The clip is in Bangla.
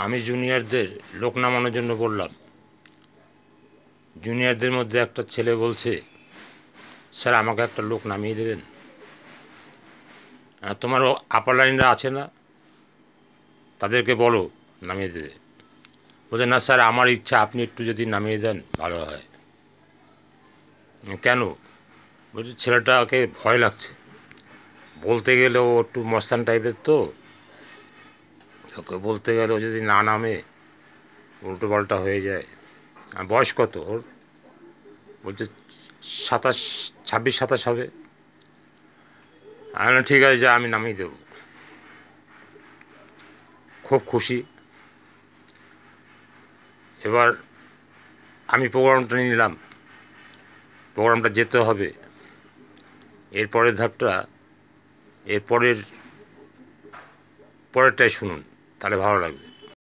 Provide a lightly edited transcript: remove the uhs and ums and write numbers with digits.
আমি জুনিয়রদের লোক নামানোর জন্য বললাম। জুনিয়রদের মধ্যে একটা ছেলে বলছে, স্যার আমাকে একটা লোক নামিয়ে দেবেন। তোমারও আপার লাইনরা আছে না, তাদেরকে বলো নামিয়ে দেবে। বলছে না স্যার আমার ইচ্ছা, আপনি একটু যদি নামিয়ে দেন ভালো হয়। কেন? বলছে ছেলেটাকে ভয় লাগছে, বলতে গেলে ও একটু মস্তান টাইপের, তো ওকে বলতে গেলে ও যদি না নামে উল্টো পাল্টা হয়ে যায়। আর বয়স কত ওর? বলছে 26-27 হবে। আমি ঠিক আছে, যা আমি নামিয়ে দেবো। খুব খুশি। এবার আমি প্রোগ্রামটা নিলাম, প্রোগ্রামটা যেতে হবে। এরপরের ধাপটা, এর পরেরটাই শুনুন, তাহলে ভালো লাগবে।